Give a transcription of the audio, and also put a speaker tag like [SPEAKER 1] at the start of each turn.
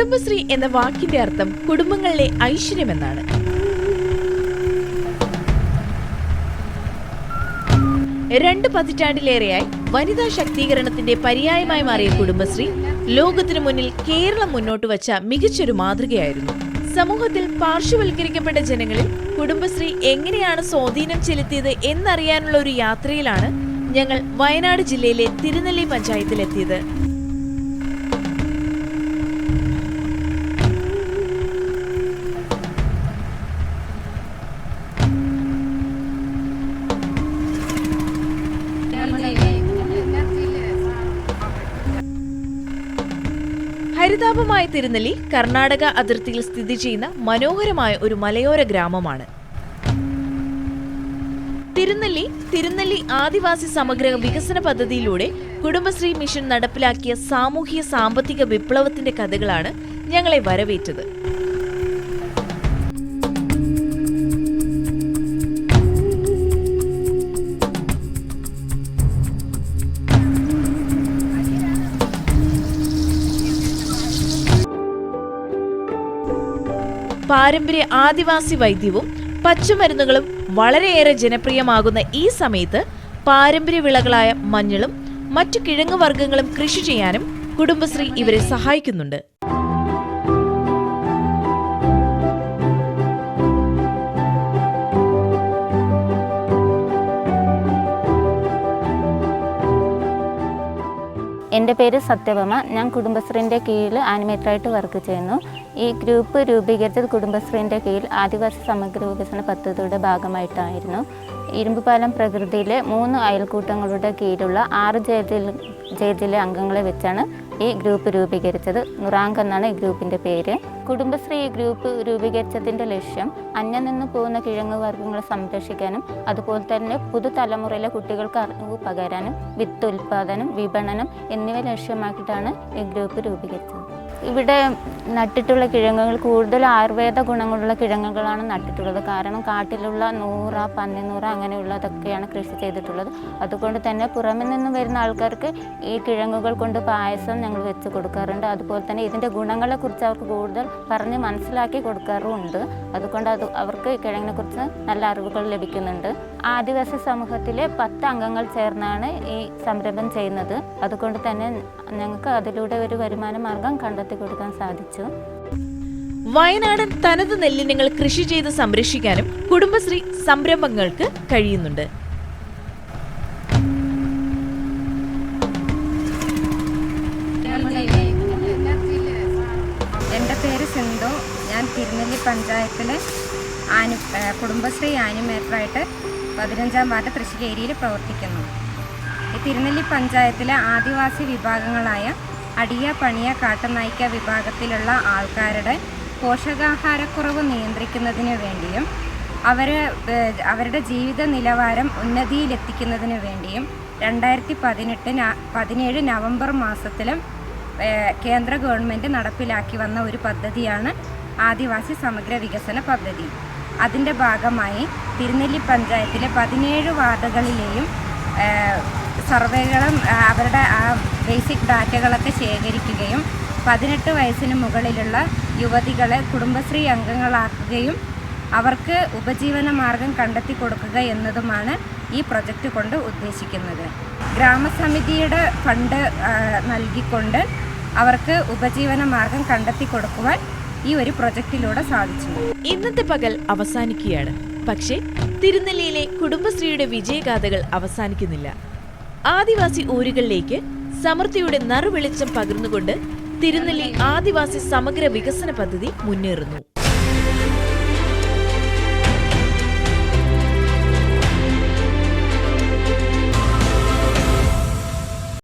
[SPEAKER 1] കുടുംബശ്രീ എന്ന വാക്കിന്റെ അർത്ഥം കുടുംബങ്ങളിലെ ഐശ്വര്യമെന്നാണ്. രണ്ട് പതിറ്റാണ്ടിലേറെയായി വനിതാ ശാക്തീകരണത്തിന്റെ പര്യായമായി മാറിയ കുടുംബശ്രീ ലോകത്തിനു മുന്നിൽ കേരളം മുന്നോട്ട് വച്ച മികച്ചൊരു മാതൃകയായിരുന്നു. സമൂഹത്തിൽ പാർശ്വവൽക്കരിക്കപ്പെട്ട ജനങ്ങളിൽ കുടുംബശ്രീ എങ്ങനെയാണ് സ്വാധീനം ചെലുത്തിയത് എന്നറിയാനുള്ള ഒരു യാത്രയിലാണ് ഞങ്ങൾ വയനാട് ജില്ലയിലെ തിരുനെല്ലി പഞ്ചായത്തിലെത്തിയത്. ഹരിതാപമായ തിരുനെല്ലി കർണാടക അതിർത്തിയിൽ സ്ഥിതി ചെയ്യുന്ന മനോഹരമായ ഒരു മലയോര ഗ്രാമമാണ്. തിരുനെല്ലി ആദിവാസി സമഗ്ര വികസന പദ്ധതിയിലൂടെ കുടുംബശ്രീ മിഷൻ നടപ്പിലാക്കിയ സാമൂഹ്യ സാമ്പത്തിക വിപ്ലവത്തിന്റെ കഥകളാണ് ഞങ്ങളെ വരവേറ്റത്. പാരമ്പര്യ ആദിവാസി വൈദ്യവും പച്ചമരുന്നുകളും വളരെയേറെ ജനപ്രിയമാകുന്ന ഈ സമയത്ത് പാരമ്പര്യ വിളകളായ മഞ്ഞളും മറ്റു കിഴങ്ങു വർഗ്ഗങ്ങളും കൃഷി ചെയ്യാനും കുടുംബശ്രീ ഇവരെ സഹായിക്കുന്നുണ്ട്.
[SPEAKER 2] എൻ്റെ പേര് സത്യഭാമ. ഞാൻ കുടുംബശ്രീൻ്റെ കീഴിൽ ആനിമേറ്ററായിട്ട് വർക്ക് ചെയ്യുന്നു. ഈ ഗ്രൂപ്പ് രൂപീകരിച്ചത് കുടുംബശ്രീൻ്റെ കീഴിൽ ആദിവാസി സമഗ്ര വികസന പദ്ധതിയുടെ ഭാഗമായിട്ടായിരുന്നു. ഇരുമ്പുപാലം പ്രകൃതിയിലെ 3 അയൽക്കൂട്ടങ്ങളുടെ കീഴിലുള്ള 6 ജെ.ജിലെ അംഗങ്ങളെ വെച്ചാണ് ഈ ഗ്രൂപ്പ് രൂപീകരിച്ചത്. നുറാങ്ക് എന്നാണ് ഈ ഗ്രൂപ്പിൻ്റെ പേര്. കുടുംബശ്രീ ഈ ഗ്രൂപ്പ് രൂപീകരിച്ചതിൻ്റെ ലക്ഷ്യം അന്യം നിന്ന് പോകുന്ന കിഴങ്ങ് വർഗ്ഗങ്ങളെ സംരക്ഷിക്കാനും അതുപോലെ തന്നെ പുതുതലമുറയിലെ കുട്ടികൾക്ക് അറിവ് പകരാനും വിത്ത് ഉൽപ്പാദനം, വിപണനം എന്നിവ ലക്ഷ്യമാക്കിയിട്ടാണ് ഈ ഗ്രൂപ്പ് രൂപീകരിച്ചത്. ഇവിടെ നട്ടിട്ടുള്ള കിഴങ്ങുകൾ കൂടുതൽ ആയുർവേദ ഗുണങ്ങളുള്ള കിഴങ്ങുകളാണ് നട്ടിട്ടുള്ളത്. കാരണം കാട്ടിലുള്ള നൂറ, പന്നിനൂറ അങ്ങനെയുള്ളതൊക്കെയാണ് കൃഷി ചെയ്തിട്ടുള്ളത്. അതുകൊണ്ട് തന്നെ പുറമെ നിന്ന് വരുന്ന ആൾക്കാർക്ക് ഈ കിഴങ്ങുകൾ കൊണ്ട് പായസം ഞങ്ങൾ വെച്ച് കൊടുക്കാറുണ്ട്. അതുപോലെ തന്നെ ഇതിൻ്റെ ഗുണങ്ങളെക്കുറിച്ച് അവർക്ക് കൂടുതൽ പറഞ്ഞ് മനസ്സിലാക്കി കൊടുക്കാറുമുണ്ട്. അതുകൊണ്ട് അവർക്ക് കിഴങ്ങിനെക്കുറിച്ച് നല്ല അറിവുകൾ ലഭിക്കുന്നുണ്ട്. ആദിവാസി സമൂഹത്തിലെ 10 അംഗങ്ങൾ ചേർന്നാണ് ഈ സംരംഭം ചെയ്യുന്നത്. അതുകൊണ്ട് തന്നെ ഞങ്ങൾക്ക് അതിലൂടെ ഒരു വരുമാന മാർഗം കണ്ടെത്തി കൊടുക്കാൻ സാധിച്ചു.
[SPEAKER 1] വയനാടൻ തനത് നെല്ലിനങ്ങൾ കൃഷി ചെയ്ത് സംരക്ഷിക്കാനും കുടുംബശ്രീ സംരംഭങ്ങൾക്ക് കഴിയുന്നുണ്ട്.
[SPEAKER 3] എൻ്റെ പേര് സിന്ധു. ഞാൻ തിരുനെല്ലി പഞ്ചായത്തിലെ കുടുംബശ്രീ ആനിമേറ്ററായിട്ട് 15-ാം വാർഡ് തൃശ്ശേരിയിൽ പ്രവർത്തിക്കുന്നു. ഈ തിരുനെല്ലി പഞ്ചായത്തിലെ ആദിവാസി വിഭാഗങ്ങളായ അടിയ, പണിയ, കാട്ടുനായ്ക്ക വിഭാഗത്തിലുള്ള ആൾക്കാരുടെ പോഷകാഹാരക്കുറവ് നിയന്ത്രിക്കുന്നതിന് വേണ്ടിയും അവരുടെ ജീവിത നിലവാരം ഉന്നതിയിലെത്തിക്കുന്നതിന് വേണ്ടിയും 2017 നവംബർ മാസത്തിലും കേന്ദ്ര ഗവൺമെൻറ് നടപ്പിലാക്കി വന്ന ഒരു പദ്ധതിയാണ് ആദിവാസി സമഗ്ര വികസന പദ്ധതി. അതിൻ്റെ ഭാഗമായി തിരുനെല്ലി പഞ്ചായത്തിലെ 17 വാർഡുകളിലെയും സർവേകളും അവരുടെ ബേസിക് ഡാറ്റകളൊക്കെ ശേഖരിക്കുകയും 18 വയസ്സിന് മുകളിലുള്ള യുവതികളെ കുടുംബശ്രീ അംഗങ്ങളാക്കുകയും അവർക്ക് ഉപജീവന മാർഗം കണ്ടെത്തി കൊടുക്കുക എന്നതുമാണ് ഈ പ്രൊജക്റ്റ് കൊണ്ട് ഉദ്ദേശിക്കുന്നത്. ഗ്രാമസമിതിയുടെ ഫണ്ട് നൽകിക്കൊണ്ട് അവർക്ക് ഉപജീവന മാർഗം കണ്ടെത്തി കൊടുക്കുവാൻ ഈ ഒരു പ്രൊജക്റ്റിലൂടെ സാധിച്ചു.
[SPEAKER 1] ഇന്നത്തെ പകൽ അവസാനിക്കുകയാണ്. പക്ഷേ തിരുനെല്ലിയിലെ കുടുംബശ്രീയുടെ വിജയഗാഥകൾ അവസാനിക്കുന്നില്ല. ആദിവാസി ഊരുകളിലേക്ക് സമൃദ്ധിയുടെ നറുവെളിച്ചം പകർന്നുകൊണ്ട് തിരുനെല്ലി ആദിവാസി സമഗ്ര വികസന പദ്ധതി മുന്നേറുന്നു.